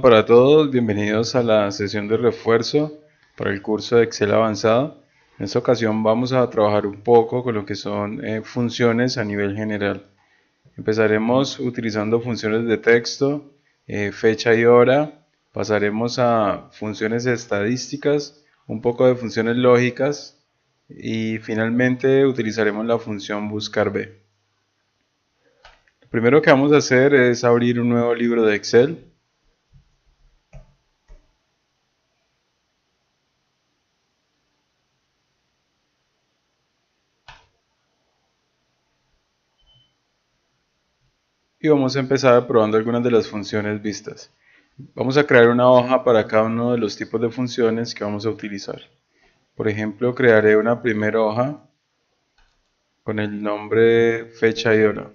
Para todos, bienvenidos a la sesión de refuerzo para el curso de Excel avanzado. En esta ocasión vamos a trabajar un poco con lo que son funciones a nivel general. Empezaremos utilizando funciones de texto, fecha y hora. Pasaremos a funciones estadísticas, un poco de funciones lógicas y finalmente utilizaremos la función buscar B. Lo primero que vamos a hacer es abrir un nuevo libro de Excel. Y vamos a empezar probando algunas de las funciones vistas. Vamos a crear una hoja para cada uno de los tipos de funciones que vamos a utilizar. Por ejemplo, crearé una primera hoja con el nombre fecha y hora.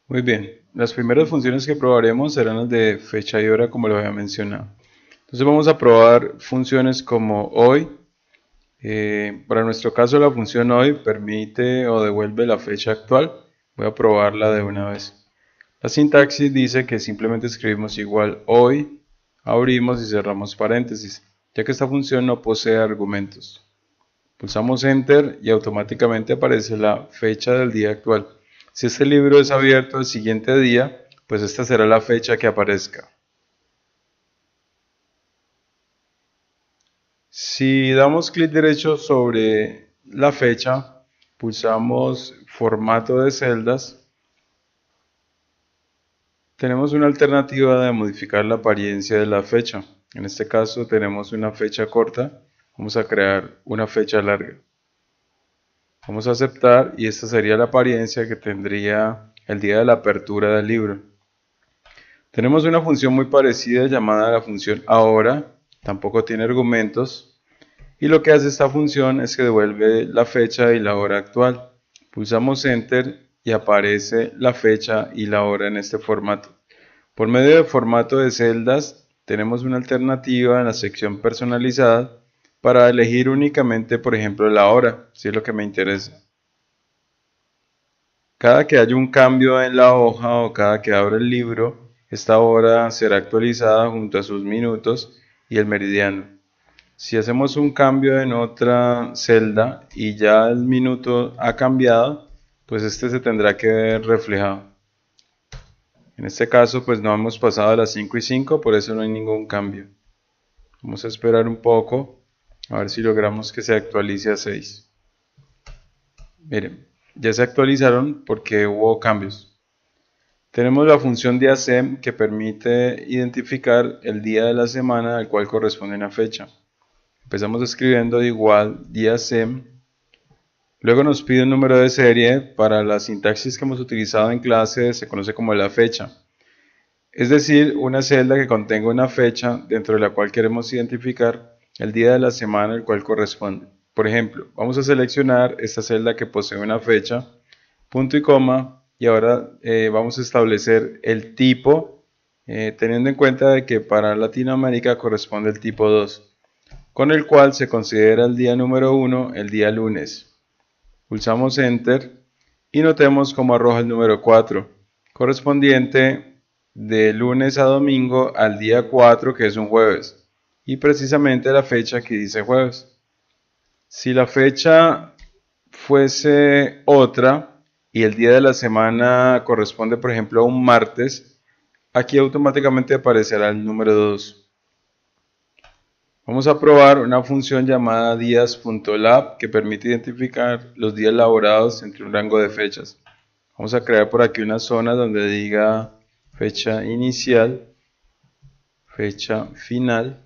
Muy bien, las primeras funciones que probaremos serán las de fecha y hora como lo había mencionado. Entonces vamos a probar funciones como hoy. Para nuestro caso la función hoy permite o devuelve la fecha actual. Voy a probarla de una vez. La sintaxis dice que simplemente escribimos igual hoy, abrimos y cerramos paréntesis, ya que esta función no posee argumentos. Pulsamos Enter y automáticamente aparece la fecha del día actual. Si este libro es abierto el siguiente día, pues esta será la fecha que aparezca. Si damos clic derecho sobre la fecha, pulsamos Formato de celdas, tenemos una alternativa de modificar la apariencia de la fecha. En este caso tenemos una fecha corta, vamos a crear una fecha larga. Vamos a aceptar y esta sería la apariencia que tendría el día de la apertura del libro. Tenemos una función muy parecida llamada la función ahora, tampoco tiene argumentos y lo que hace esta función es que devuelve la fecha y la hora actual. Pulsamos Enter y aparece la fecha y la hora en este formato. Por medio del formato de celdas tenemos una alternativa en la sección personalizada para elegir únicamente, por ejemplo, la hora, si es lo que me interesa. Cada que haya un cambio en la hoja o cada que abra el libro, esta hora será actualizada junto a sus minutos y el meridiano. Si hacemos un cambio en otra celda y ya el minuto ha cambiado, pues este se tendrá que ver reflejado. En este caso, pues no hemos pasado a las 5 y 5, por eso no hay ningún cambio. Vamos a esperar un poco, a ver si logramos que se actualice a 6. Miren, ya se actualizaron porque hubo cambios. Tenemos la función de DIASEM que permite identificar el día de la semana al cual corresponde una fecha. Empezamos escribiendo igual DIASEM. Luego nos pide un número de serie. Para la sintaxis que hemos utilizado en clase se conoce como la fecha. Es decir, una celda que contenga una fecha dentro de la cual queremos identificar el día de la semana al cual corresponde. Por ejemplo, vamos a seleccionar esta celda que posee una fecha, punto y coma, y ahora vamos a establecer el tipo, teniendo en cuenta de que para Latinoamérica corresponde el tipo 2, con el cual se considera el día número 1 el día lunes. Pulsamos Enter y notemos cómo arroja el número 4, correspondiente de lunes a domingo al día 4, que es un jueves, y precisamente la fecha que dice jueves. Si la fecha fuese otra y el día de la semana corresponde, por ejemplo, a un martes, aquí automáticamente aparecerá el número 2. Vamos a probar una función llamada días.lab que permite identificar los días laborados entre un rango de fechas. Vamos a crear por aquí una zona donde diga fecha inicial, fecha final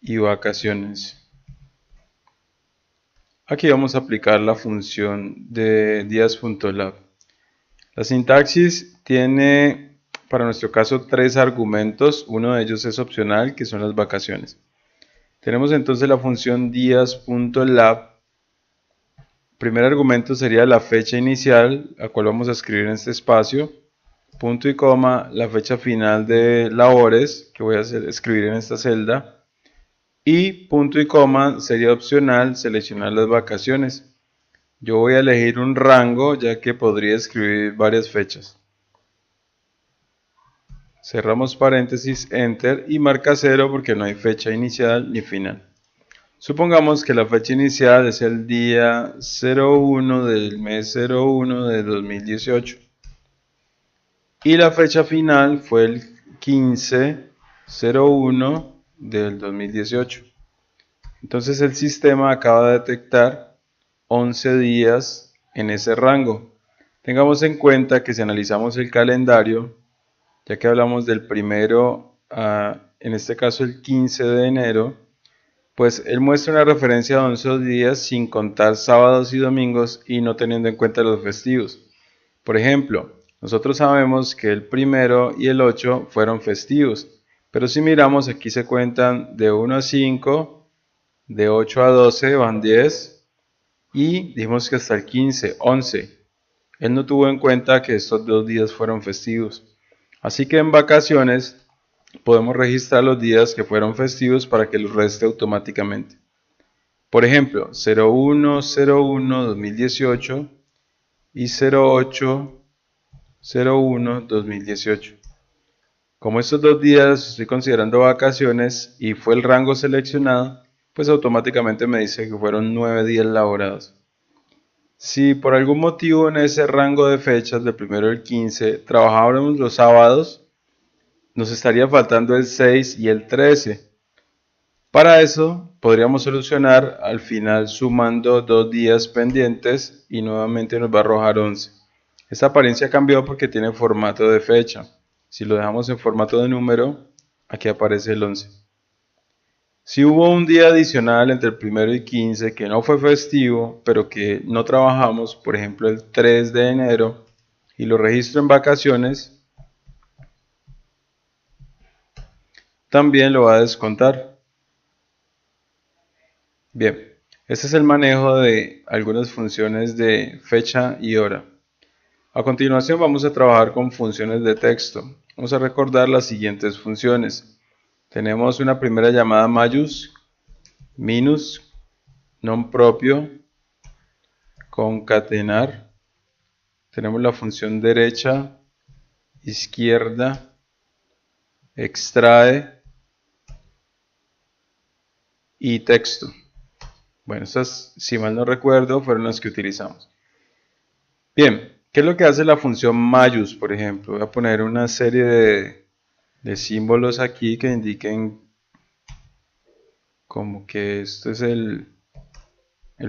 y vacaciones. Aquí vamos a aplicar la función de días.lab. La sintaxis tiene, para nuestro caso, 3 argumentos. Uno de ellos es opcional, que son las vacaciones. Tenemos entonces la función días.lab. Primer argumento sería la fecha inicial, la cual vamos a escribir en este espacio. Punto y coma, la fecha final de labores, que voy a escribir en esta celda. Y punto y coma sería opcional seleccionar las vacaciones. Yo voy a elegir un rango ya que podría escribir varias fechas. Cerramos paréntesis, enter y marca 0 porque no hay fecha inicial ni final. Supongamos que la fecha inicial es el día 01 del mes 01 de 2018. Y la fecha final fue el 15/01 del 2018. Entonces el sistema acaba de detectar 11 días en ese rango. Tengamos en cuenta que si analizamos el calendario, ya que hablamos del primero en este caso el 15 de enero, pues él muestra una referencia de 11 días sin contar sábados y domingos y no teniendo en cuenta los festivos. Por ejemplo, nosotros sabemos que el primero y el 8 fueron festivos, pero si miramos aquí se cuentan de 1 a 5, de 8 a 12 van 10 y dijimos que hasta el 15, 11. Él no tuvo en cuenta que estos 2 días fueron festivos. Así que en vacaciones podemos registrar los días que fueron festivos para que los reste automáticamente. Por ejemplo, 01/01/2018 y 08/01/2018. Como estos 2 días estoy considerando vacaciones y fue el rango seleccionado, pues automáticamente me dice que fueron 9 días laborados. Si por algún motivo en ese rango de fechas del 1 al 15 trabajáramos los sábados, nos estaría faltando el 6 y el 13. Para eso podríamos solucionar al final sumando 2 días pendientes y nuevamente nos va a arrojar 11. Esta apariencia cambió porque tiene formato de fecha. Si lo dejamos en formato de número, aquí aparece el 11. Si hubo un día adicional entre el 1 y 15 que no fue festivo, pero que no trabajamos, por ejemplo el 3 de enero, y lo registro en vacaciones, también lo va a descontar. Bien, este es el manejo de algunas funciones de fecha y hora. A continuación vamos a trabajar con funciones de texto. Vamos a recordar las siguientes funciones. Tenemos una primera llamada mayús, minus, nom propio, concatenar. Tenemos la función derecha, izquierda, extrae y texto. Bueno, estas, si mal no recuerdo, fueron las que utilizamos. Bien, ¿qué es lo que hace la función mayús, por ejemplo? Voy a poner una serie de símbolos aquí que indiquen como que esto es el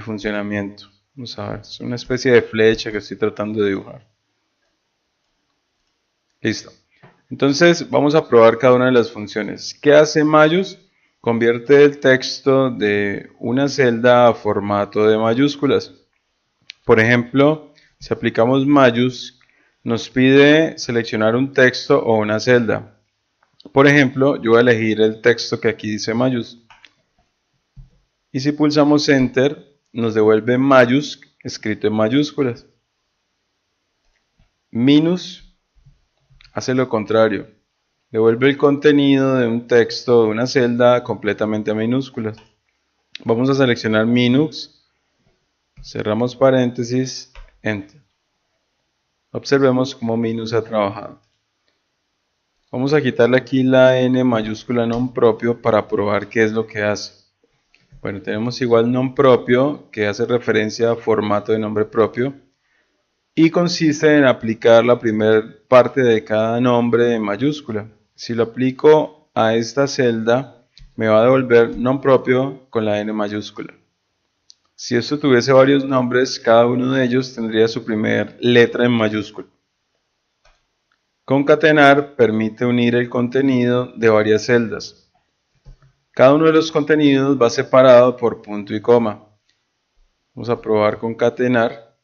funcionamiento. Vamos a ver, es una especie de flecha que estoy tratando de dibujar. Listo. Entonces vamos a probar cada una de las funciones. ¿Qué hace mayús? Convierte el texto de una celda a formato de mayúsculas. Por ejemplo, si aplicamos mayús, nos pide seleccionar un texto o una celda. Por ejemplo, yo voy a elegir el texto que aquí dice mayús. Y si pulsamos enter, nos devuelve mayús escrito en mayúsculas. Minus hace lo contrario. Devuelve el contenido de un texto o de una celda completamente a minúsculas. Vamos a seleccionar minus, cerramos paréntesis, enter. Observemos cómo minus ha trabajado. Vamos a quitarle aquí la n mayúscula nom propio para probar qué es lo que hace. Bueno, tenemos igual nom propio que hace referencia a formato de nombre propio y consiste en aplicar la primera parte de cada nombre en mayúscula. Si lo aplico a esta celda, me va a devolver non propio con la N mayúscula. Si esto tuviese varios nombres, cada uno de ellos tendría su primer letra en mayúscula. Concatenar permite unir el contenido de varias celdas. Cada uno de los contenidos va separado por punto y coma. Vamos a probar concatenar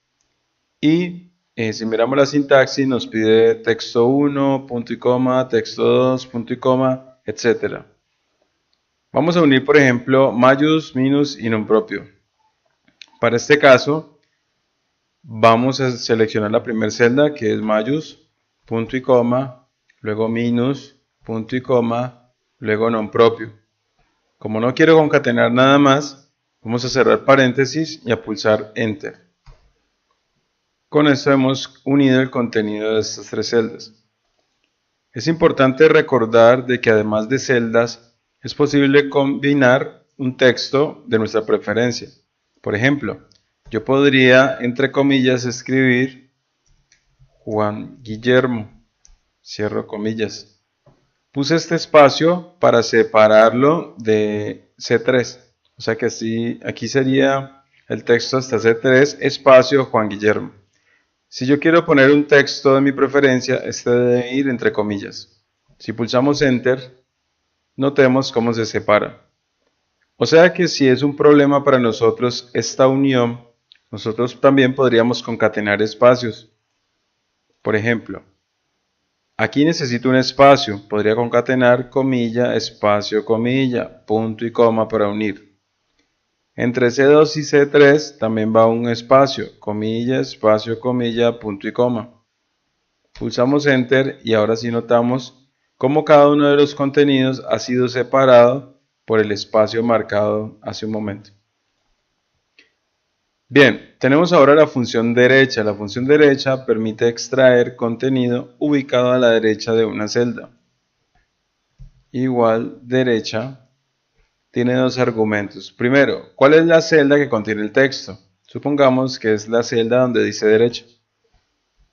y si miramos la sintaxis nos pide texto 1, punto y coma, texto 2, punto y coma, etc. Vamos a unir, por ejemplo, mayús, minus y non propio. Para este caso, vamos a seleccionar la primera celda que es mayús, punto y coma, luego minus, punto y coma, luego non propio. Como no quiero concatenar nada más, vamos a cerrar paréntesis y a pulsar Enter. Con esto hemos unido el contenido de estas tres celdas. Es importante recordar de que además de celdas, es posible combinar un texto de nuestra preferencia. Por ejemplo, yo podría, entre comillas, escribir Juan Guillermo, cierro comillas. Puse este espacio para separarlo de C3, o sea que aquí sería el texto hasta C3, espacio Juan Guillermo. Si yo quiero poner un texto de mi preferencia, este debe ir entre comillas. Si pulsamos Enter, notemos cómo se separa. O sea que si es un problema para nosotros esta unión, nosotros también podríamos concatenar espacios. Por ejemplo, aquí necesito un espacio, podría concatenar comilla, espacio, comilla, punto y coma para unir. Entre C2 y C3 también va un espacio, comilla, espacio, comilla, punto y coma. Pulsamos Enter y ahora sí notamos cómo cada uno de los contenidos ha sido separado por el espacio marcado hace un momento. Bien, tenemos ahora la función derecha. La función derecha permite extraer contenido ubicado a la derecha de una celda. Igual derecha tiene dos argumentos. Primero, ¿cuál es la celda que contiene el texto? Supongamos que es la celda donde dice derecha.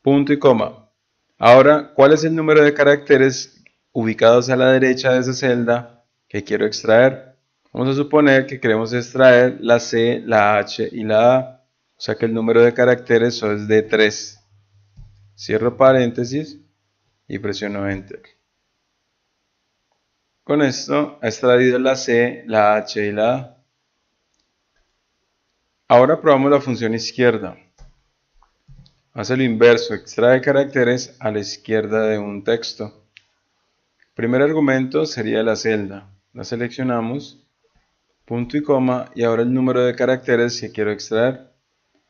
Punto y coma. Ahora, ¿cuál es el número de caracteres ubicados a la derecha de esa celda que quiero extraer? Vamos a suponer que queremos extraer la C, la H y la A. O sea que el número de caracteres es de 3. Cierro paréntesis y presiono Enter. Con esto ha extraído la C, la H y la A. Ahora probamos la función izquierda. Hace lo inverso, extrae caracteres a la izquierda de un texto. El primer argumento sería la celda. La seleccionamos, punto y coma, y ahora el número de caracteres que quiero extraer.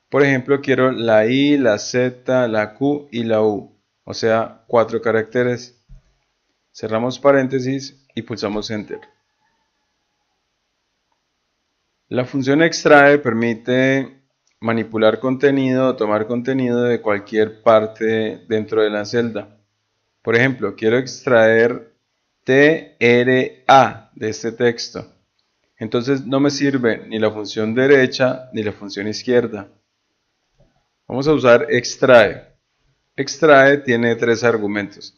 Por ejemplo, quiero la I, la Z, la Q y la U, o sea, 4 caracteres. Cerramos paréntesis y pulsamos Enter. La función extrae permite manipular contenido o tomar contenido de cualquier parte dentro de la celda. Por ejemplo, quiero extraer TRA de este texto. Entonces no me sirve ni la función derecha ni la función izquierda. Vamos a usar extrae. Extrae tiene 3 argumentos.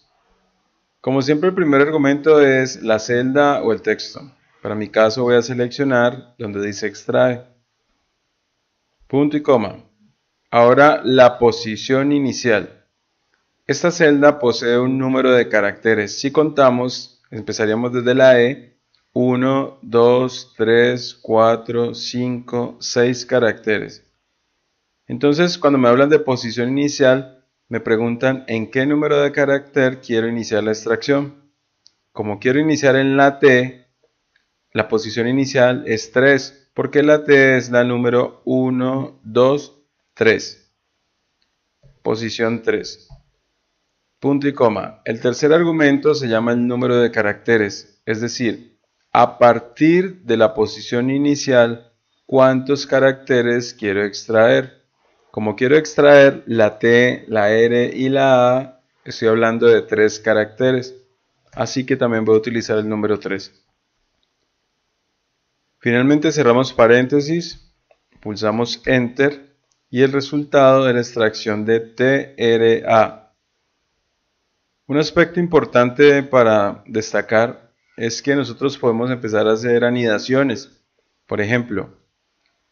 Como siempre, el primer argumento es la celda o el texto. Para mi caso voy a seleccionar donde dice extrae. Punto y coma. Ahora la posición inicial. Esta celda posee un número de caracteres. Si contamos, empezaríamos desde la E. 1, 2, 3, 4, 5, 6 caracteres. Entonces, cuando me hablan de posición inicial, me preguntan en qué número de carácter quiero iniciar la extracción. Como quiero iniciar en la T, la posición inicial es 3, porque la T es la número 1, 2, 3. Posición 3. Punto y coma. El tercer argumento se llama el número de caracteres, es decir, a partir de la posición inicial, ¿cuántos caracteres quiero extraer? Como quiero extraer la T, la R y la A, estoy hablando de 3 caracteres. Así que también voy a utilizar el número 3. Finalmente cerramos paréntesis, pulsamos Enter y el resultado de la extracción de TRA. Un aspecto importante para destacar es que nosotros podemos empezar a hacer anidaciones. Por ejemplo,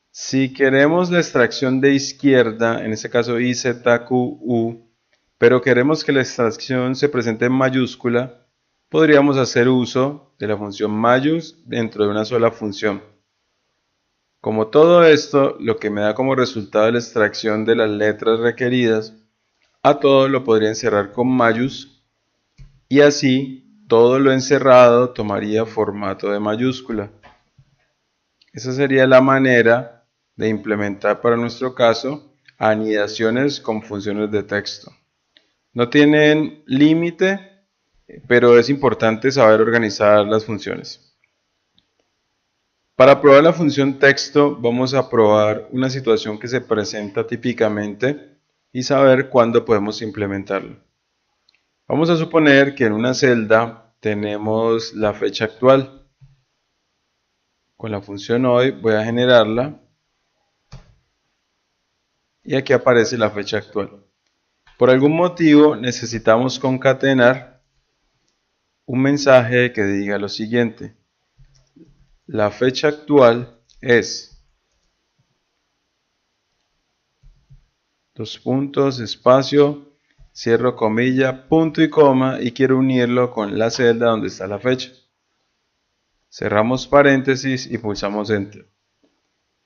si queremos la extracción de izquierda, en este caso IZQU, pero queremos que la extracción se presente en mayúscula, podríamos hacer uso de la función mayús dentro de una sola función. Como todo esto, lo que me da como resultado la extracción de las letras requeridas, a todo lo podría encerrar con mayús y así todo lo encerrado tomaría formato de mayúscula. Esa sería la manera de implementar para nuestro caso anidaciones con funciones de texto. No tienen límite, pero es importante saber organizar las funciones. Para probar la función texto vamos a probar una situación que se presenta típicamente y saber cuándo podemos implementarla. Vamos a suponer que en una celda tenemos la fecha actual. Con la función hoy voy a generarla y aquí aparece la fecha actual. Por algún motivo necesitamos concatenar un mensaje que diga lo siguiente: la fecha actual es dos puntos, espacio, cierro comilla, punto y coma y quiero unirlo con la celda donde está la fecha. Cerramos paréntesis y pulsamos Enter.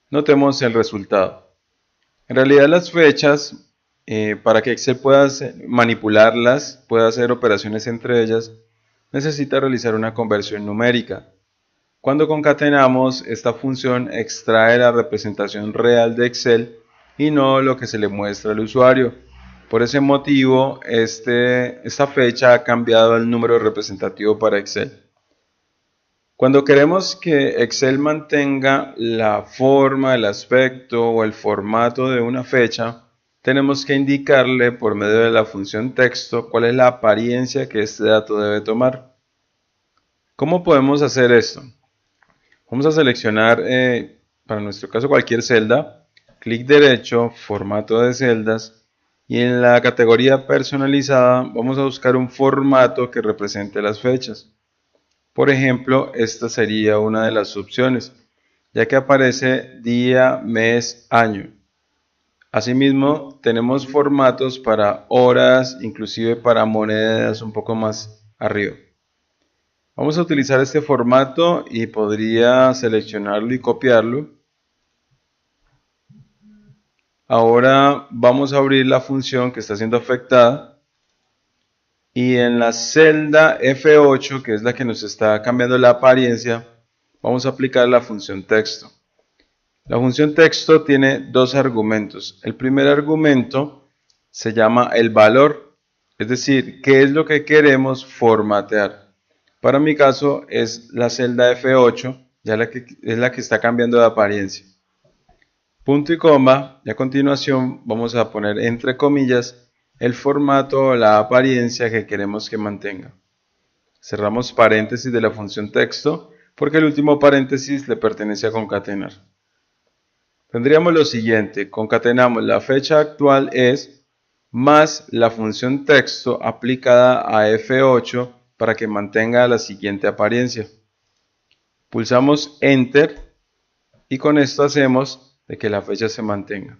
Notemos el resultado. En realidad las fechas, para que Excel pueda manipularlas, pueda hacer operaciones entre ellas, necesita realizar una conversión numérica. Cuando concatenamos, esta función extrae la representación real de Excel y no lo que se le muestra al usuario. Por ese motivo, esta fecha ha cambiado al número representativo para Excel. Cuando queremos que Excel mantenga la forma, el aspecto o el formato de una fecha, tenemos que indicarle por medio de la función texto cuál es la apariencia que este dato debe tomar. ¿Cómo podemos hacer esto? Vamos a seleccionar, para nuestro caso, cualquier celda, clic derecho, formato de celdas, y en la categoría personalizada vamos a buscar un formato que represente las fechas. Por ejemplo, esta sería una de las opciones, ya que aparece día, mes, año. Asimismo, tenemos formatos para horas, inclusive para monedas un poco más arriba. Vamos a utilizar este formato y podría seleccionarlo y copiarlo. Ahora vamos a abrir la función que está siendo afectada. Y en la celda F8, que es la que nos está cambiando la apariencia, vamos a aplicar la función texto. La función texto tiene dos argumentos. El primer argumento se llama el valor, es decir, qué es lo que queremos formatear. Para mi caso es la celda F8, es la que está cambiando de apariencia. Punto y coma, y a continuación vamos a poner entre comillas el formato o la apariencia que queremos que mantenga. Cerramos paréntesis de la función texto porque el último paréntesis le pertenece a concatenar. Tendríamos lo siguiente: concatenamos la fecha actual es más la función texto aplicada a F8 para que mantenga la siguiente apariencia. Pulsamos Enter y con esto hacemos de que la fecha se mantenga.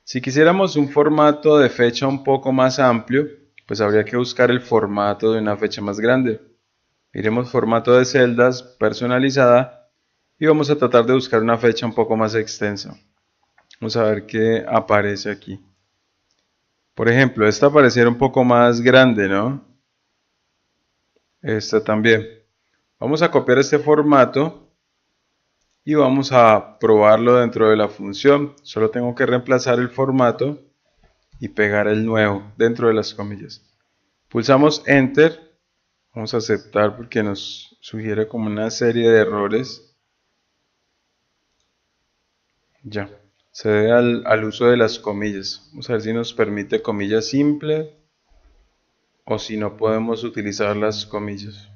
Si quisiéramos un formato de fecha un poco más amplio, pues habría que buscar el formato de una fecha más grande. Iremos formato de celdas, personalizada, y vamos a tratar de buscar una fecha un poco más extensa. Vamos a ver qué aparece aquí. Por ejemplo, esta pareciera un poco más grande, ¿no? Esta también. Vamos a copiar este formato y vamos a probarlo dentro de la función. Solo tengo que reemplazar el formato y pegar el nuevo dentro de las comillas. Pulsamos Enter. Vamos a aceptar porque nos sugiere como una serie de errores. Ya, se debe al uso de las comillas. Vamos a ver si nos permite comillas simples o si no podemos utilizar las comillas.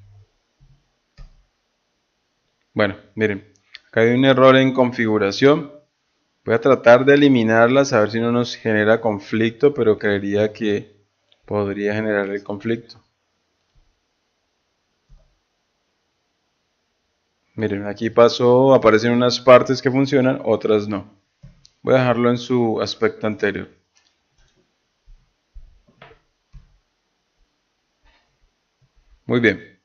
Bueno, miren, acá hay un error en configuración. Voy a tratar de eliminarlas a ver si no nos genera conflicto, pero creería que podría generar el conflicto. Miren, aquí pasó, aparecen unas partes que funcionan, otras no. Voy a dejarlo en su aspecto anterior. Muy bien.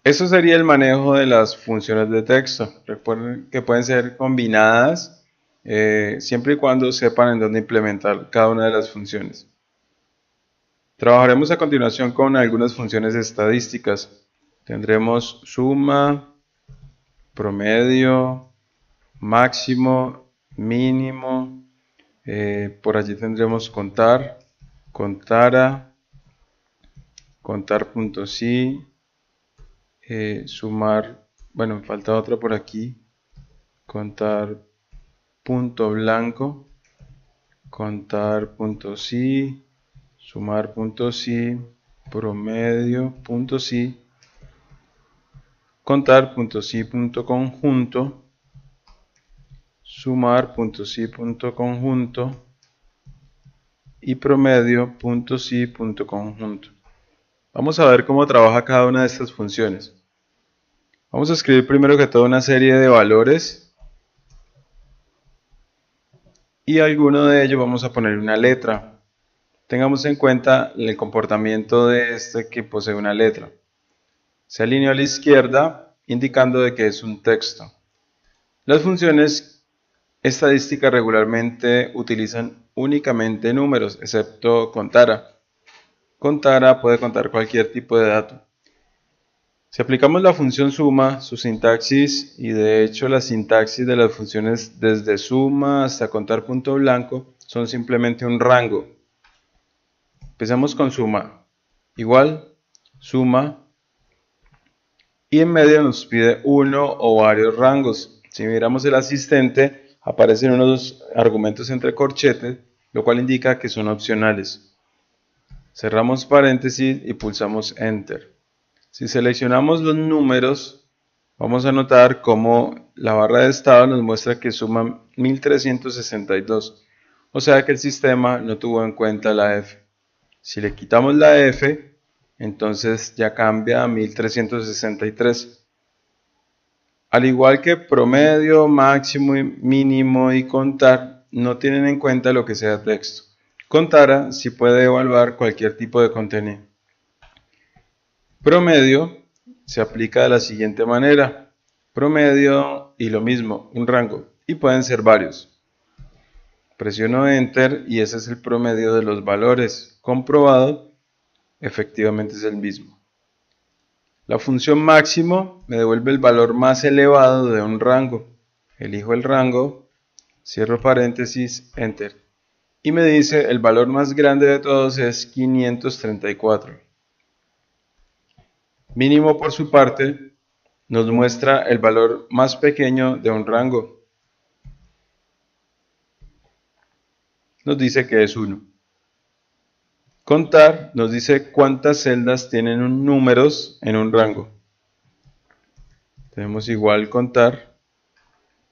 Eso sería el manejo de las funciones de texto. Recuerden que pueden ser combinadas siempre y cuando sepan en dónde implementar cada una de las funciones. Trabajaremos a continuación con algunas funciones estadísticas. Tendremos suma, promedio, máximo, mínimo. Por allí tendremos contar, contara, contar.sí, sumar, bueno, me falta otra por aquí, contar punto blanco, contar.sí, sumar.sí, promedio.sí, contar.sí.conjunto, sumar.sí.conjunto y promedio.sí.conjunto. Vamos a ver cómo trabaja cada una de estas funciones. Vamos a escribir primero que todo una serie de valores y a alguno de ellos vamos a poner una letra. Tengamos en cuenta el comportamiento de este que posee una letra. Se alineó a la izquierda indicando de que es un texto. Las funciones estadísticas regularmente utilizan únicamente números, excepto contara. Contara puede contar cualquier tipo de dato. Si aplicamos la función suma, su sintaxis, y de hecho la sintaxis de las funciones desde suma hasta contar punto blanco, son simplemente un rango. Empezamos con suma, igual, suma, y en medio nos pide uno o varios rangos. Si miramos el asistente, aparecen unos argumentos entre corchetes, lo cual indica que son opcionales. Cerramos paréntesis y pulsamos Enter. Si seleccionamos los números, vamos a notar cómo la barra de estado nos muestra que suma 1362, o sea que el sistema no tuvo en cuenta la F. Si le quitamos la F, entonces ya cambia a 1363. Al igual que promedio, máximo, mínimo y contar, no tienen en cuenta lo que sea texto. Contara sí puede evaluar cualquier tipo de contenido. Promedio se aplica de la siguiente manera. Promedio y lo mismo, un rango, y pueden ser varios. Presiono Enter y ese es el promedio de los valores. Comprobado, efectivamente es el mismo. La función máximo me devuelve el valor más elevado de un rango. Elijo el rango, cierro paréntesis, Enter. Y me dice el valor más grande de todos es 534. Mínimo por su parte nos muestra el valor más pequeño de un rango. Nos dice que es 1. Contar nos dice cuántas celdas tienen números en un rango. Tenemos igual contar.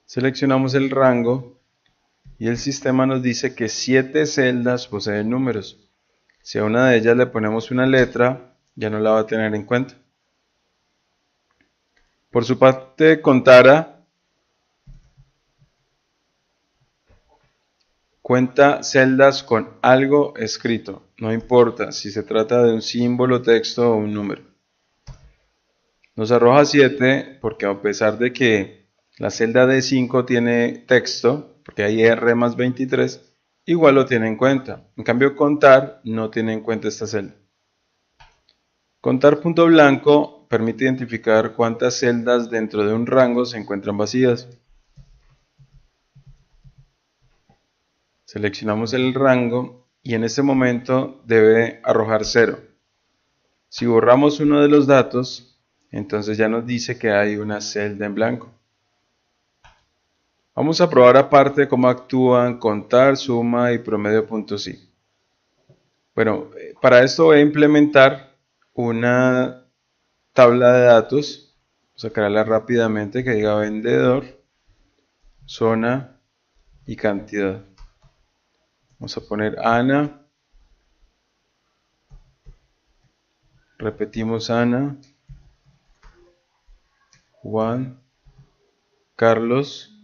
Seleccionamos el rango y el sistema nos dice que 7 celdas poseen números. Si a una de ellas le ponemos una letra, ya no la va a tener en cuenta. Por su parte, contara cuenta celdas con algo escrito, no importa si se trata de un símbolo, texto o un número. Nos arroja 7 porque a pesar de que la celda D5 tiene texto, porque hay R más 23, igual lo tiene en cuenta. En cambio, contar no tiene en cuenta esta celda. Contar punto blanco permite identificar cuántas celdas dentro de un rango se encuentran vacías. Seleccionamos el rango y en este momento debe arrojar 0. Si borramos uno de los datos, entonces ya nos dice que hay una celda en blanco. Vamos a probar aparte cómo actúan contar, suma y promedio.sí. Bueno, para esto voy a implementar una tabla de datos. Vamos a crearla rápidamente que diga vendedor, zona y cantidad. Vamos a poner Ana. Repetimos Ana, Juan, Carlos,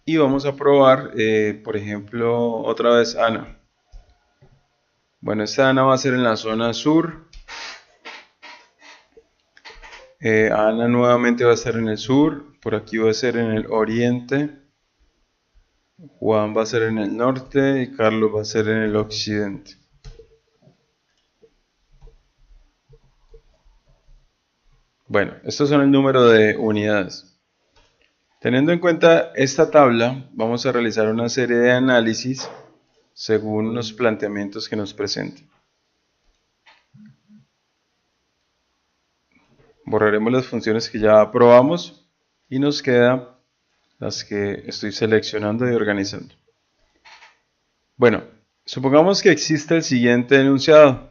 y vamos a probar, por ejemplo, otra vez Ana. Bueno, esta Ana va a ser en la zona sur. Ana nuevamente va a estar en el sur. Por aquí va a ser en el oriente. Juan va a ser en el norte y Carlos va a ser en el occidente. Bueno, estos son el número de unidades. Teniendo en cuenta esta tabla, vamos a realizar una serie de análisis según los planteamientos que nos presenten. Borraremos las funciones que ya aprobamos y nos quedan las que estoy seleccionando y organizando. Bueno, supongamos que existe el siguiente enunciado.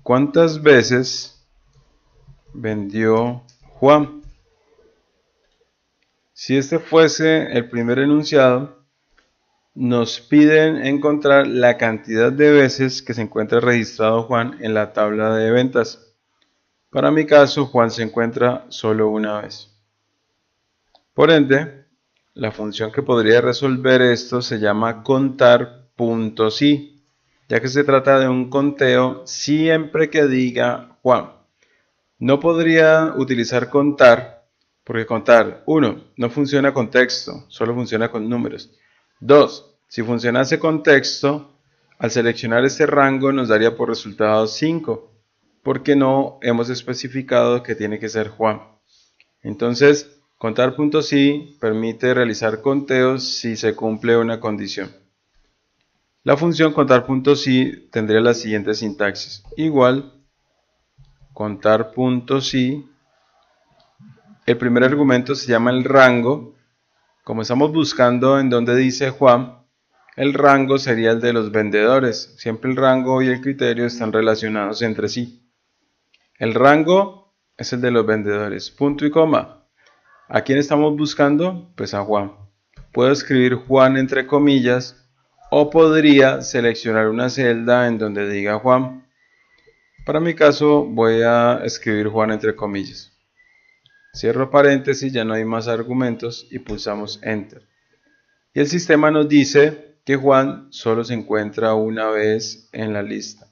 ¿Cuántas veces vendió Juan? Si este fuese el primer enunciado, nos piden encontrar la cantidad de veces que se encuentra registrado Juan en la tabla de ventas. Para mi caso, Juan se encuentra solo una vez. Por ende, la función que podría resolver esto se llama contar puntos y, ya que se trata de un conteo siempre que diga Juan. No podría utilizar contar, porque contar, 1, no funciona con texto, solo funciona con números. 2, si funcionase con texto, al seleccionar este rango nos daría por resultado 5, porque no hemos especificado que tiene que ser Juan. Entonces, contar puntos y permite realizar conteos si se cumple una condición. La función contar puntos y tendría la siguiente sintaxis. Igual, contar puntos y, el primer argumento se llama el rango. Como estamos buscando en donde dice Juan, el rango sería el de los vendedores. Siempre el rango y el criterio están relacionados entre sí. El rango es el de los vendedores. Punto y coma. ¿A quién estamos buscando? Pues a Juan. Puedo escribir Juan entre comillas o podría seleccionar una celda en donde diga Juan. Para mi caso voy a escribir Juan entre comillas. Cierro paréntesis, ya no hay más argumentos y pulsamos Enter. Y el sistema nos dice que Juan solo se encuentra una vez en la lista.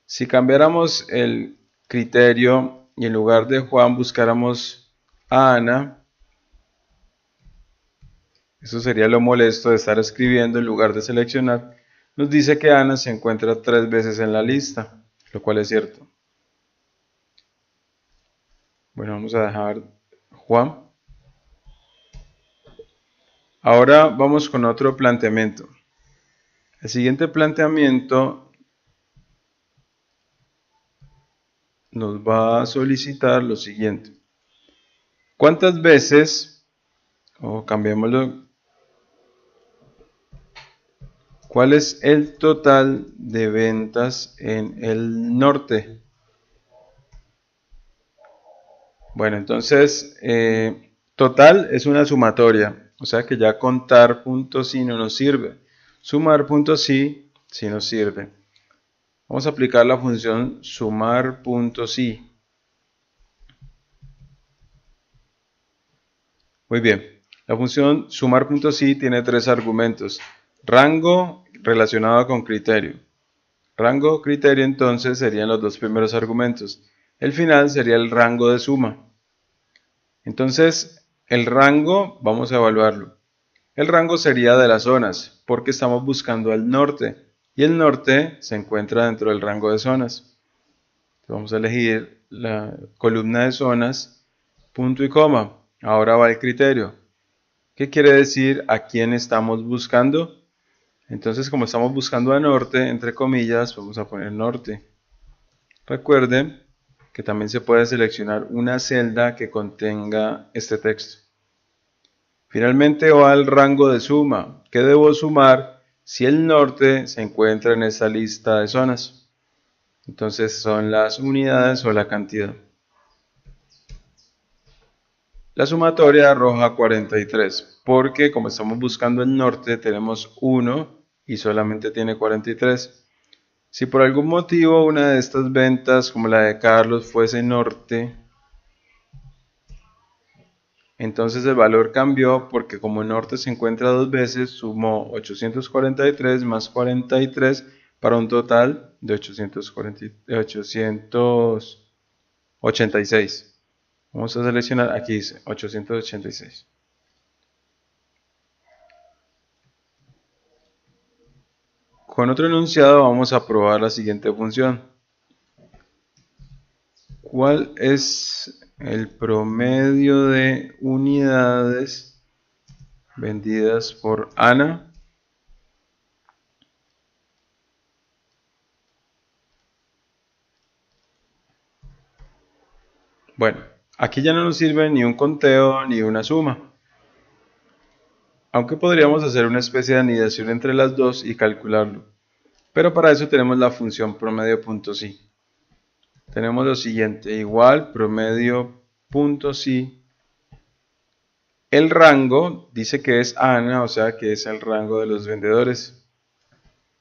Si cambiáramos el criterio y en lugar de Juan buscáramos a Ana, eso sería lo molesto de estar escribiendo en lugar de seleccionar. Nos dice que Ana se encuentra 3 veces en la lista, lo cual es cierto. Bueno, vamos a dejar Juan. Ahora vamos con otro planteamiento. El siguiente planteamiento nos va a solicitar lo siguiente. ¿Cuántas veces, o cambiémoslo, cuál es el total de ventas en el norte? Bueno, entonces, total es una sumatoria, o sea que ya contar puntos sí no nos sirve. Sumar puntos sí nos sirve. Vamos a aplicar la función sumar puntos sí. Muy bien, la función sumar puntos sí tiene 3 argumentos. Rango relacionado con criterio. Rango, criterio entonces serían los 2 primeros argumentos. El final sería el rango de suma. Entonces, el rango, vamos a evaluarlo. El rango sería de las zonas, porque estamos buscando al norte, y el norte se encuentra dentro del rango de zonas. Vamos a elegir la columna de zonas, punto y coma. Ahora va el criterio. ¿Qué quiere decir a quién estamos buscando? Entonces, como estamos buscando a norte, entre comillas, vamos a poner norte. Recuerden que también se puede seleccionar una celda que contenga este texto. Finalmente va el rango de suma. ¿Qué debo sumar si el norte se encuentra en esta lista de zonas? Entonces son las unidades o la cantidad. La sumatoria arroja 43, porque como estamos buscando el norte, tenemos 1 y solamente tiene 43. Si por algún motivo una de estas ventas, como la de Carlos, fuese norte, entonces el valor cambió porque como norte se encuentra dos veces, sumó 843 más 43 para un total de 886. Vamos a seleccionar, aquí dice 886. Con otro enunciado vamos a probar la siguiente función. ¿Cuál es el promedio de unidades vendidas por Ana? Bueno, aquí ya no nos sirve ni un conteo ni una suma. Aunque podríamos hacer una especie de anidación entre las dos y calcularlo. Pero para eso tenemos la función promedio.si. Tenemos lo siguiente, igual promedio.si. El rango dice que es Ana, o sea que es el rango de los vendedores.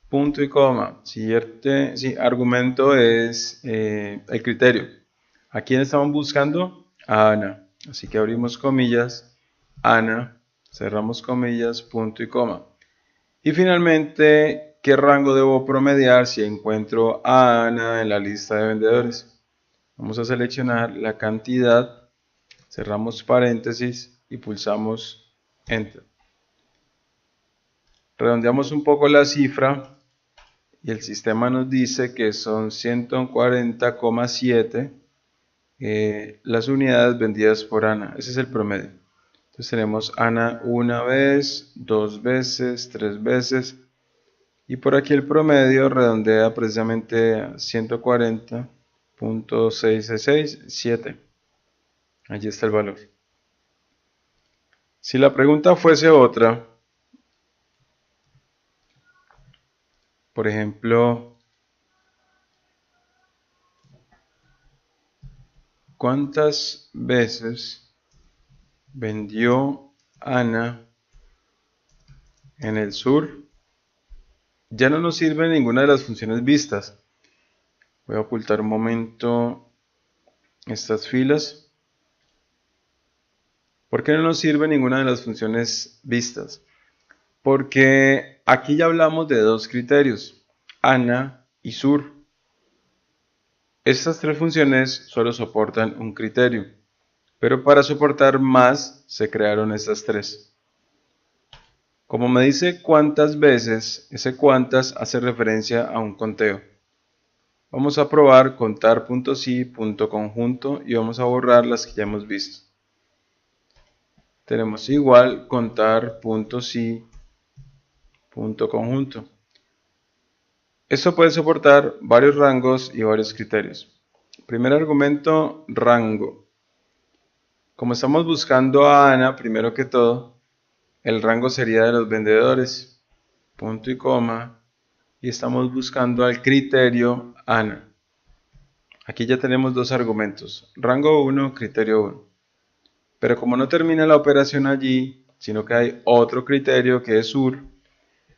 Punto y coma. Siguiente, sí, argumento es el criterio. ¿A quién estamos buscando? A Ana. Así que abrimos comillas, Ana, cerramos comillas, punto y coma. Y finalmente, ¿qué rango debo promediar si encuentro a Ana en la lista de vendedores? Vamos a seleccionar la cantidad, cerramos paréntesis y pulsamos Enter. Redondeamos un poco la cifra y el sistema nos dice que son 140,7 las unidades vendidas por Ana. Ese es el promedio. Entonces tenemos Ana una vez, dos veces, tres veces. Y por aquí el promedio redondea precisamente a 140.667. Allí está el valor. Si la pregunta fuese otra, por ejemplo, ¿cuántas veces vendió Ana en el sur? Ya no nos sirve ninguna de las funciones vistas. Voy a ocultar un momento estas filas. ¿Por qué no nos sirve ninguna de las funciones vistas? Porque aquí ya hablamos de dos criterios, Ana y sur. Estas tres funciones solo soportan un criterio, pero para soportar más se crearon estas tres. Como me dice cuántas veces, ese cuántas hace referencia a un conteo. Vamos a probar contar.si.conjunto y vamos a borrar las que ya hemos visto. Tenemos igual contar.si.conjunto. Esto puede soportar varios rangos y varios criterios. Primer argumento, rango. Como estamos buscando a Ana, primero que todo, el rango sería de los vendedores, punto y coma, y estamos buscando al criterio Ana. Aquí ya tenemos dos argumentos, rango 1, criterio 1. Pero como no termina la operación allí, sino que hay otro criterio que es sur,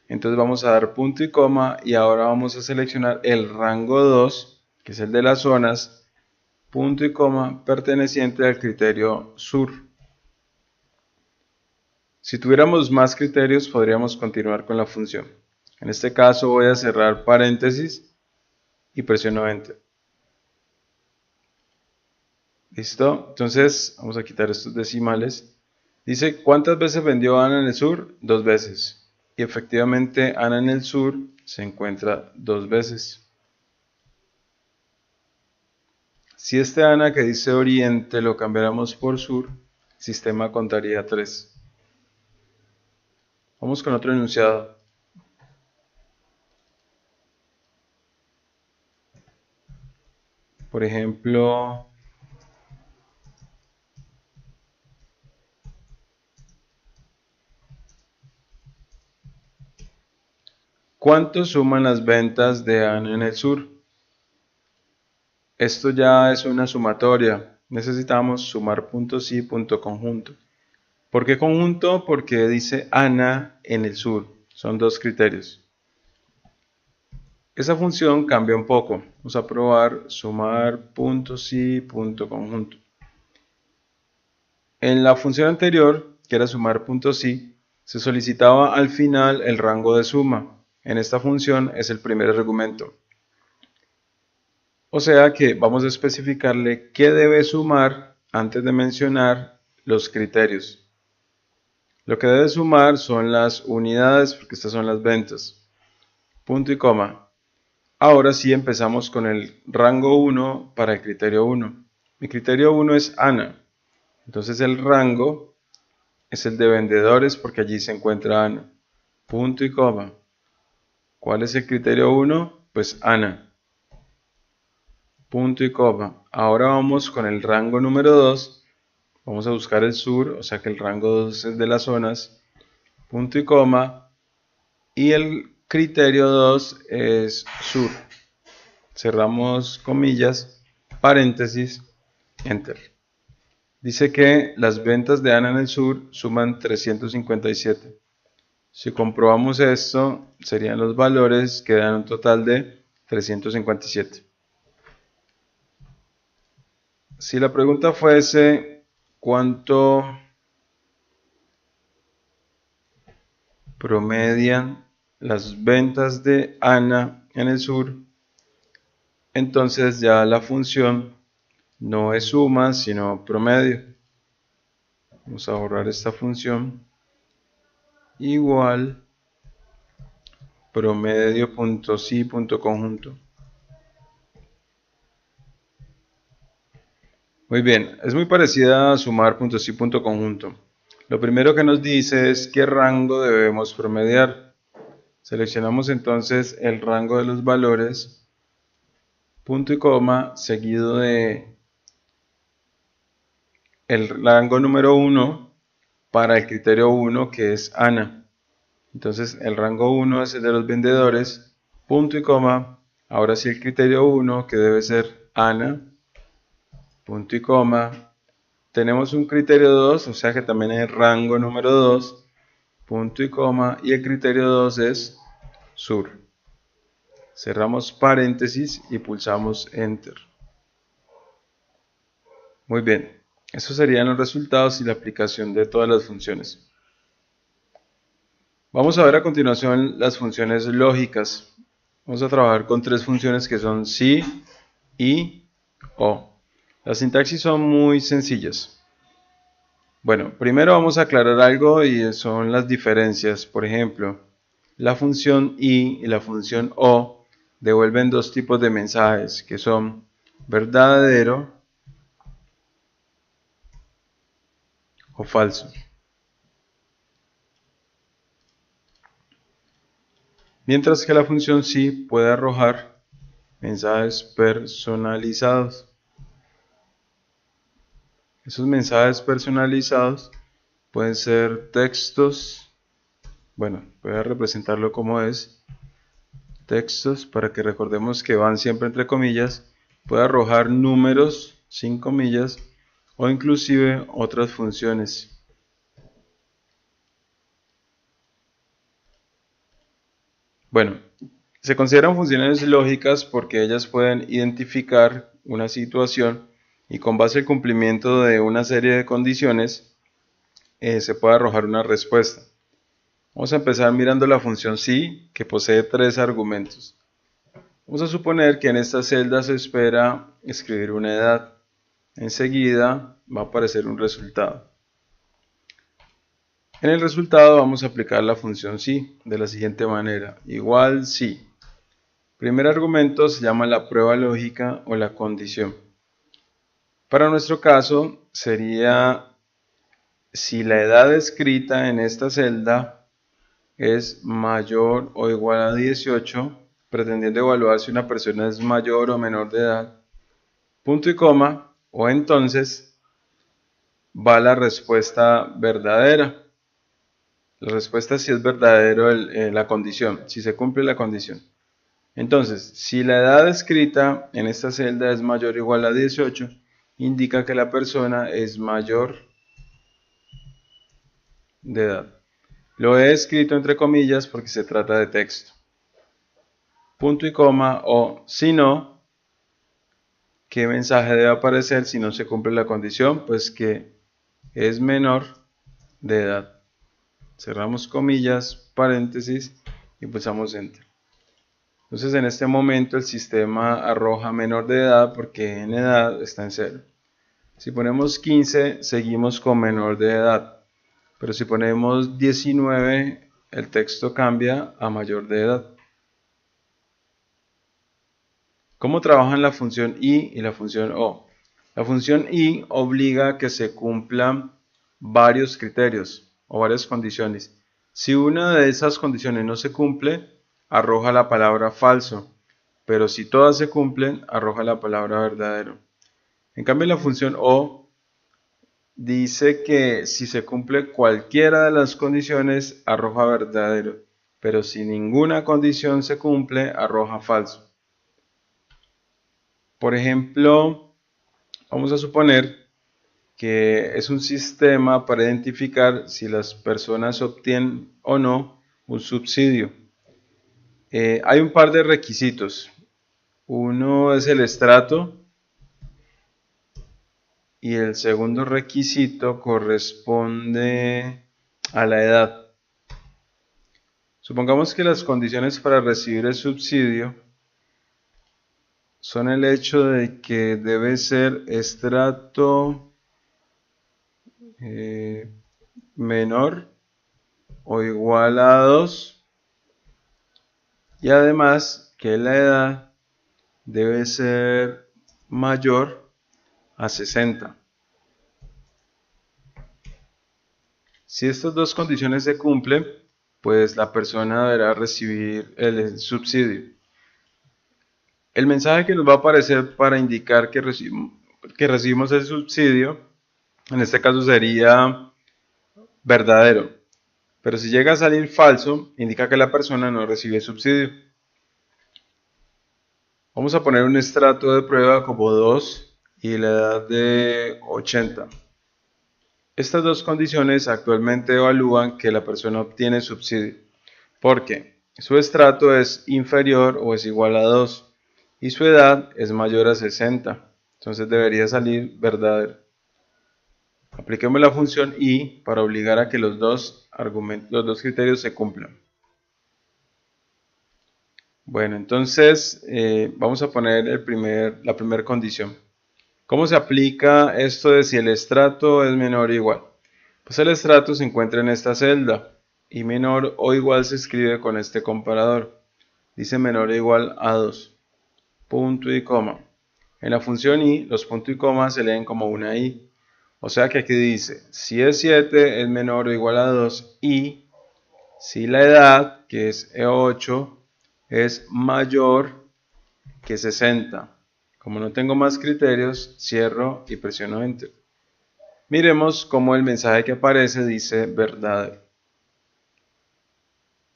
entonces vamos a dar punto y coma y ahora vamos a seleccionar el rango 2, que es el de las zonas, punto y coma, perteneciente al criterio sur. Si tuviéramos más criterios, podríamos continuar con la función. En este caso voy a cerrar paréntesis y presiono Enter. ¿Listo? Entonces, vamos a quitar estos decimales. Dice, ¿cuántas veces vendió Ana en el sur? Dos veces. Y efectivamente, Ana en el sur se encuentra dos veces. Si este Ana que dice oriente lo cambiáramos por sur, el sistema contaría 3. Vamos con otro enunciado. Por ejemplo, ¿cuánto suman las ventas de Ana en el sur? Esto ya es una sumatoria. Necesitamos sumar punto sí, punto conjunto. ¿Por qué conjunto? Porque dice Ana en el sur. Son dos criterios. Esa función cambia un poco. Vamos a probar sumar punto sí, punto conjunto. En la función anterior, que era sumar punto sí, se solicitaba al final el rango de suma. En esta función es el primer argumento. O sea que vamos a especificarle qué debe sumar antes de mencionar los criterios. Lo que debe sumar son las unidades, porque estas son las ventas. Punto y coma. Ahora sí empezamos con el rango 1 para el criterio 1. Mi criterio 1 es Ana. Entonces el rango es el de vendedores porque allí se encuentra Ana. Punto y coma. ¿Cuál es el criterio 1? Pues Ana. Punto y coma. Ahora vamos con el rango número 2. Vamos a buscar el sur, o sea que el rango 2 es de las zonas. Punto y coma. Y el criterio 2 es sur. Cerramos comillas, paréntesis, enter. Dice que las ventas de Ana en el sur suman 357. Si comprobamos esto, serían los valores que dan un total de 357. Si la pregunta fuese ¿cuánto promedian las ventas de Ana en el sur? Entonces ya la función no es suma, sino promedio. Vamos a borrar esta función. Igual promedio.sí.conjunto. Muy bien, es muy parecida a sumar.sí.conjunto. Lo primero que nos dice es qué rango debemos promediar. Seleccionamos entonces el rango de los valores, punto y coma, seguido de el rango número 1 para el criterio 1 que es Ana. Entonces el rango 1 es el de los vendedores, punto y coma. Ahora sí el criterio 1 que debe ser Ana, punto y coma. Tenemos un criterio 2, o sea que también es rango número 2, punto y coma. Y el criterio 2 es sur. Cerramos paréntesis y pulsamos enter. Muy bien, esos serían los resultados y la aplicación de todas las funciones. Vamos a ver a continuación las funciones lógicas. Vamos a trabajar con tres funciones que son sí, y, o. Las sintaxis son muy sencillas. Bueno, primero vamos a aclarar algo y son las diferencias. Por ejemplo, la función y la función o devuelven dos tipos de mensajes que son verdadero o falso. Mientras que la función sí puede arrojar mensajes personalizados. Esos mensajes personalizados pueden ser textos, bueno, voy a representarlo como es, textos para que recordemos que van siempre entre comillas, puede arrojar números sin comillas o inclusive otras funciones. Bueno, se consideran funciones lógicas porque ellas pueden identificar una situación y con base al cumplimiento de una serie de condiciones se puede arrojar una respuesta. Vamos a empezar mirando la función sí, que posee tres argumentos. Vamos a suponer que en esta celda se espera escribir una edad. Enseguida va a aparecer un resultado. En el resultado vamos a aplicar la función sí de la siguiente manera. Igual sí. Primer argumento se llama la prueba lógica o la condición. Para nuestro caso sería si la edad escrita en esta celda es mayor o igual a 18, pretendiendo evaluar si una persona es mayor o menor de edad, punto y coma, o entonces va la respuesta verdadera. La respuesta si es verdadero la condición, si se cumple la condición. Entonces, si la edad escrita en esta celda es mayor o igual a 18, indica que la persona es mayor de edad. Lo he escrito entre comillas porque se trata de texto. Punto y coma, o si no, ¿qué mensaje debe aparecer si no se cumple la condición? Pues que es menor de edad. Cerramos comillas, paréntesis y pulsamos Enter. Entonces en este momento el sistema arroja menor de edad porque en edad está en 0. Si ponemos 15, seguimos con menor de edad. Pero si ponemos 19, el texto cambia a mayor de edad. ¿Cómo trabajan la función i y la función o? La función i obliga a que se cumplan varios criterios o varias condiciones. Si una de esas condiciones no se cumple, arroja la palabra falso, pero si todas se cumplen, arroja la palabra verdadero. En cambio, la función o dice que si se cumple cualquiera de las condiciones, arroja verdadero, pero si ninguna condición se cumple, arroja falso. Por ejemplo, vamos a suponer que es un sistema para identificar si las personas obtienen o no un subsidio. Hay un par de requisitos. Uno es el estrato y el segundo requisito corresponde a la edad. Supongamos que las condiciones para recibir el subsidio son el hecho de que debe ser estrato menor o igual a 2 y además que la edad debe ser mayor a 60. Si estas dos condiciones se cumplen, pues la persona deberá recibir el subsidio. El mensaje que nos va a aparecer para indicar que recibimos el subsidio, en este caso sería verdadero. Pero si llega a salir falso, indica que la persona no recibe subsidio. Vamos a poner un estrato de prueba como 2 y la edad de 80. Estas dos condiciones actualmente evalúan que la persona obtiene subsidio, porque su estrato es inferior o es igual a 2 y su edad es mayor a 60. Entonces debería salir verdadero. Apliquemos la función i para obligar a que los dos criterios se cumplan. Bueno, entonces vamos a poner la primera condición. ¿Cómo se aplica esto de si el estrato es menor o igual? Pues el estrato se encuentra en esta celda y menor o igual se escribe con este comparador. Dice menor o igual a 2. Punto y coma. En la función i, los puntos y comas se leen como una i. O sea que aquí dice, si es 7 es menor o igual a 2 y si la edad, que es 8, es mayor que 60. Como no tengo más criterios, cierro y presiono Enter. Miremos cómo el mensaje que aparece dice verdadero.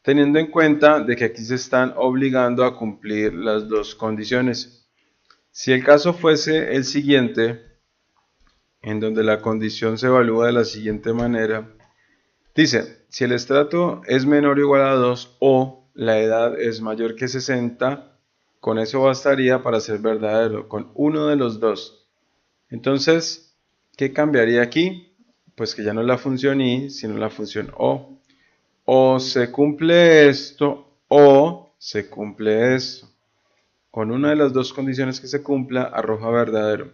Teniendo en cuenta de que aquí se están obligando a cumplir las dos condiciones. Si el caso fuese el siguiente, en donde la condición se evalúa de la siguiente manera, dice, si el estrato es menor o igual a 2 o la edad es mayor que 60, con eso bastaría para ser verdadero, con uno de los dos. Entonces, ¿qué cambiaría aquí? Pues que ya no es la función i, sino la función o. O se cumple esto o se cumple esto. Con una de las dos condiciones que se cumpla, arroja verdadero.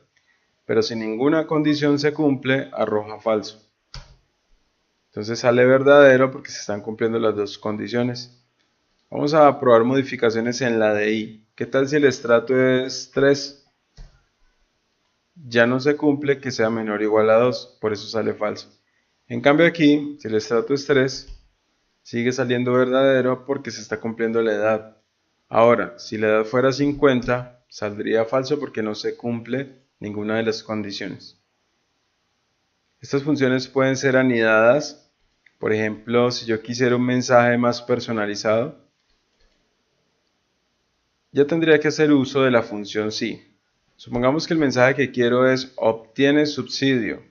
Pero si ninguna condición se cumple, arroja falso. Entonces sale verdadero porque se están cumpliendo las dos condiciones. Vamos a probar modificaciones en la de i. ¿Qué tal si el estrato es 3? Ya no se cumple que sea menor o igual a 2, por eso sale falso. En cambio aquí, si el estrato es 3, sigue saliendo verdadero porque se está cumpliendo la edad. Ahora, si la edad fuera 50, saldría falso porque no se cumple ninguna de las condiciones. Estas funciones pueden ser anidadas. Por ejemplo, si yo quisiera un mensaje más personalizado, ya tendría que hacer uso de la función si. Supongamos que el mensaje que quiero es obtiene subsidio.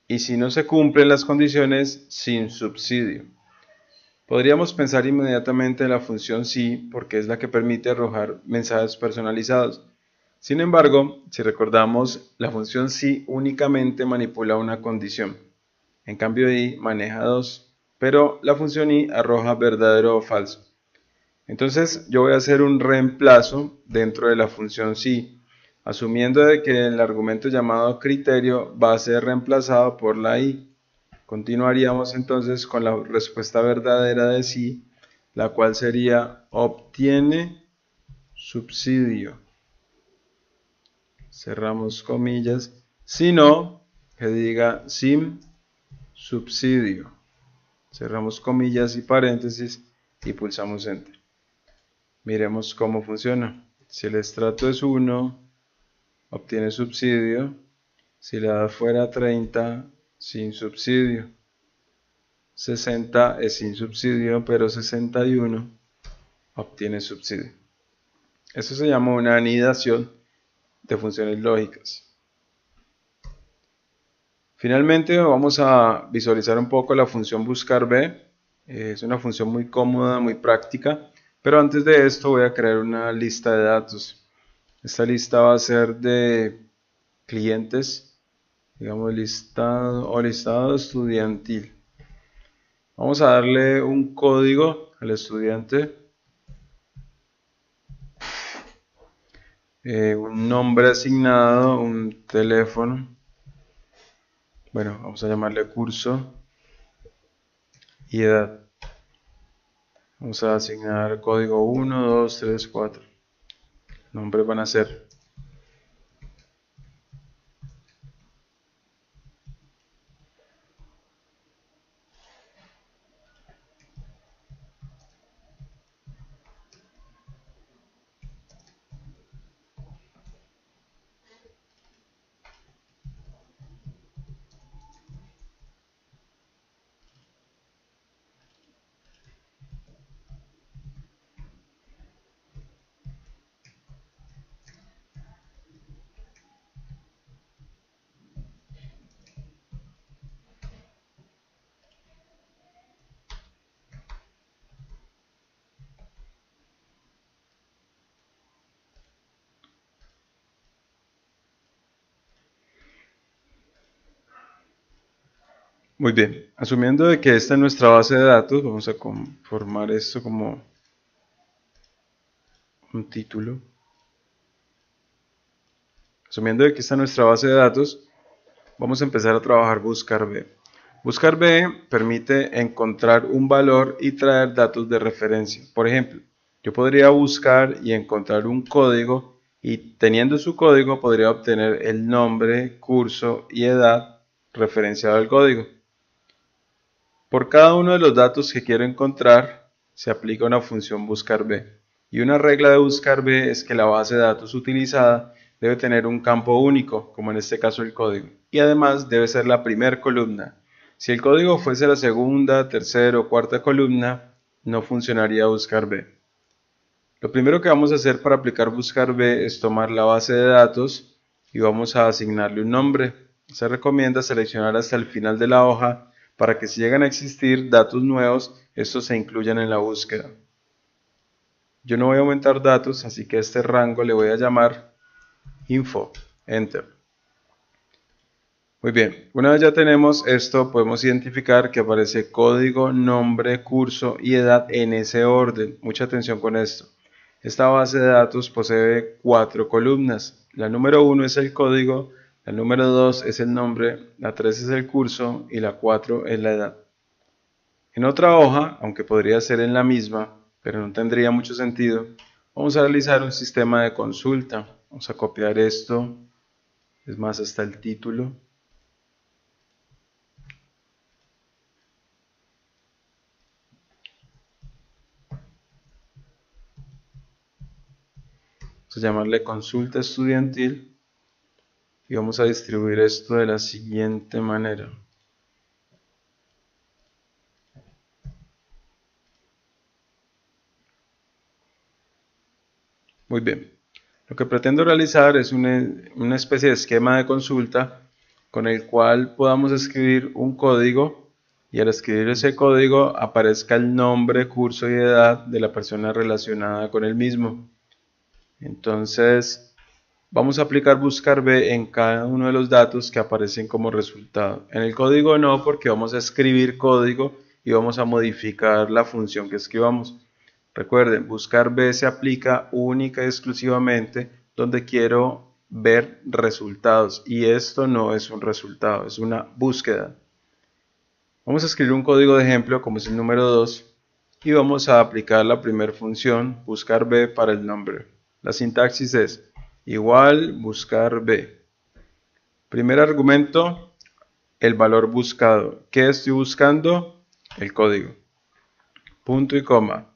Y si no se cumplen las condiciones, sin subsidio. Podríamos pensar inmediatamente en la función si porque es la que permite arrojar mensajes personalizados. Sin embargo, si recordamos, la función si únicamente manipula una condición. En cambio i maneja dos, pero la función i arroja verdadero o falso. Entonces yo voy a hacer un reemplazo dentro de la función si, asumiendo de que el argumento llamado criterio va a ser reemplazado por la i. Continuaríamos entonces con la respuesta verdadera de sí, la cual sería obtiene subsidio. Cerramos comillas. Si no, que diga sin subsidio. Cerramos comillas y paréntesis y pulsamos enter. Miremos cómo funciona. Si el estrato es 1, obtiene subsidio. Si la edad fuera 30, sin subsidio. 60 es sin subsidio, pero 61 obtiene subsidio. Eso se llama una anidación de funciones lógicas. Finalmente vamos a visualizar un poco la función buscar b. Es una función muy cómoda, muy práctica, pero antes de esto voy a crear una lista de datos. Esta lista va a ser de clientes, digamos listado o listado estudiantil. Vamos a darle un código al estudiante, un nombre asignado, un teléfono. Bueno, vamos a llamarle curso y edad. Vamos a asignar código 1, 2, 3, 4. Nombres van a ser. Muy bien, asumiendo de que esta es nuestra base de datos, vamos a conformar esto como un título. Asumiendo de que esta es nuestra base de datos, vamos a empezar a trabajar buscar b. Buscar b permite encontrar un valor y traer datos de referencia. Por ejemplo, yo podría buscar y encontrar un código y teniendo su código podría obtener el nombre, curso y edad referenciado al código. Por cada uno de los datos que quiero encontrar, se aplica una función buscar b. Y una regla de buscar b es que la base de datos utilizada debe tener un campo único, como en este caso el código. Y además debe ser la primera columna. Si el código fuese la segunda, tercera o cuarta columna, no funcionaría buscar b. Lo primero que vamos a hacer para aplicar buscar b es tomar la base de datos y vamos a asignarle un nombre. Se recomienda seleccionar hasta el final de la hoja para que si llegan a existir datos nuevos, estos se incluyan en la búsqueda. Yo no voy a aumentar datos, así que a este rango le voy a llamar info, enter. Muy bien, una vez ya tenemos esto, podemos identificar que aparece código, nombre, curso y edad en ese orden. Mucha atención con esto. Esta base de datos posee 4 columnas. La número 1 es el código, la número 2 es el nombre, la 3 es el curso y la 4 es la edad. En otra hoja, aunque podría ser en la misma, pero no tendría mucho sentido, vamos a realizar un sistema de consulta. Vamos a copiar esto, es más, hasta el título. Vamos a llamarle consulta estudiantil y vamos a distribuir esto de la siguiente manera. Muy bien. Lo que pretendo realizar es una especie de esquema de consulta con el cual podamos escribir un código y al escribir ese código aparezca el nombre, curso y edad de la persona relacionada con el mismo. Entonces, vamos a aplicar buscar B en cada uno de los datos que aparecen como resultado. En el código no, porque vamos a escribir código y vamos a modificar la función que escribamos. Recuerden, buscar B se aplica única y exclusivamente donde quiero ver resultados y esto no es un resultado, es una búsqueda. Vamos a escribir un código de ejemplo como es el número 2 y vamos a aplicar la primera función buscar B para el nombre. La sintaxis es igual buscar B. Primer argumento, el valor buscado. ¿Qué estoy buscando? El código. Punto y coma.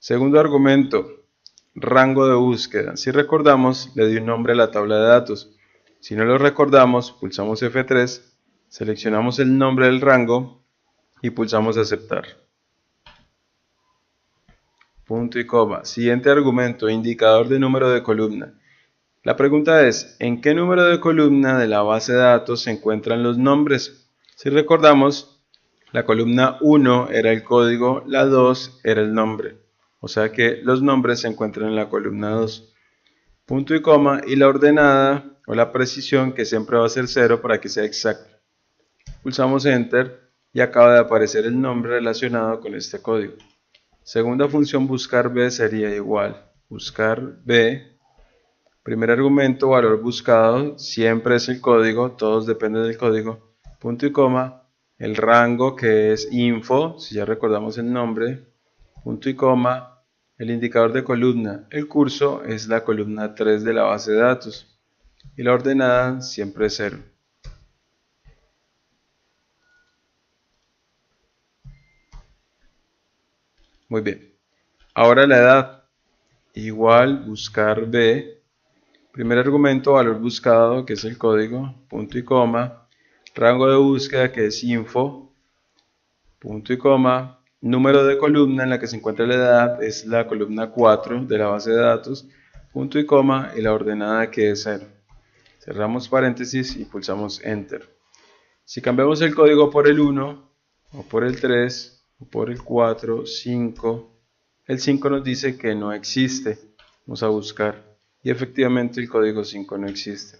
Segundo argumento, rango de búsqueda. Si recordamos, le di un nombre a la tabla de datos. Si no lo recordamos, pulsamos F3, seleccionamos el nombre del rango y pulsamos aceptar. Punto y coma. Siguiente argumento, indicador de número de columna. La pregunta es, ¿en qué número de columna de la base de datos se encuentran los nombres? Si recordamos, la columna 1 era el código, la 2 era el nombre. O sea que los nombres se encuentran en la columna 2. Punto y coma y la ordenada o la precisión que siempre va a ser 0 para que sea exacto. Pulsamos Enter y acaba de aparecer el nombre relacionado con este código. Segunda función buscar B sería igual. Buscar B. Primer argumento, valor buscado, siempre es el código, todos dependen del código. Punto y coma. El rango que es info, si ya recordamos el nombre. Punto y coma. El indicador de columna, el curso es la columna 3 de la base de datos. Y la ordenada siempre es 0. Muy bien. Ahora la edad. Igual buscar B. Primer argumento, valor buscado, que es el código, punto y coma. Rango de búsqueda, que es info, punto y coma. Número de columna en la que se encuentra la edad es la columna 4 de la base de datos, punto y coma, y la ordenada que es 0. Cerramos paréntesis y pulsamos Enter. Si cambiamos el código por el 1, o por el 3, o por el 4, 5, el 5 nos dice que no existe. Vamos a buscar. Y efectivamente el código 5 no existe.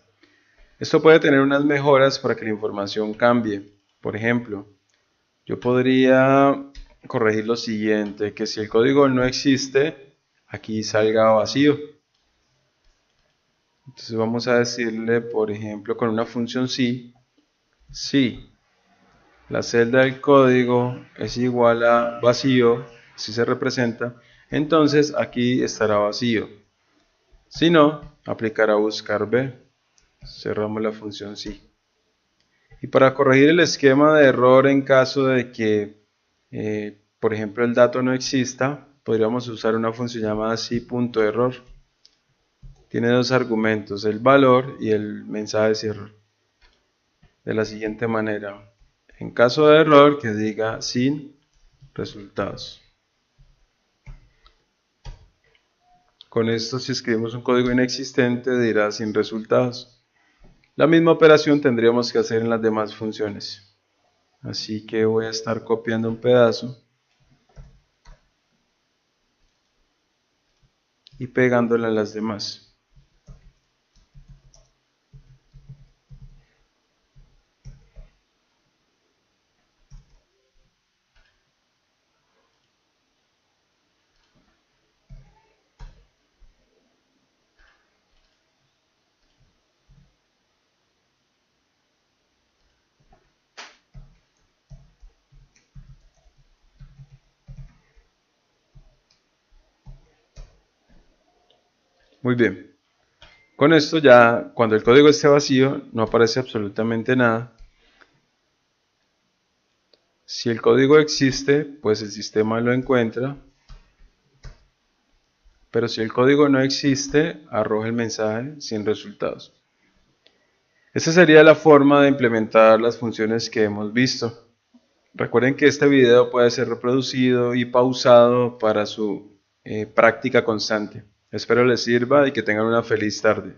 Esto puede tener unas mejoras para que la información cambie. Por ejemplo, yo podría corregir lo siguiente, que si el código no existe, aquí salga vacío. Entonces vamos a decirle, por ejemplo, con una función si la celda del código es igual a vacío, si se representa, entonces aquí estará vacío. Si no, aplicará buscar B. Cerramos la función si. Y para corregir el esquema de error en caso de que, por ejemplo, el dato no exista, podríamos usar una función llamada si.error. Tiene dos argumentos, el valor y el mensaje de error. De la siguiente manera, en caso de error, que diga sin resultados. Con esto, si escribimos un código inexistente, dirá sin resultados. La misma operación tendríamos que hacer en las demás funciones. Así que voy a estar copiando un pedazo y pegándolo a las demás. Muy bien. Con esto ya, cuando el código esté vacío, no aparece absolutamente nada. Si el código existe, pues el sistema lo encuentra. Pero si el código no existe, arroja el mensaje sin resultados. Esa sería la forma de implementar las funciones que hemos visto. Recuerden que este video puede ser reproducido y pausado para su práctica constante. Espero les sirva y que tengan una feliz tarde.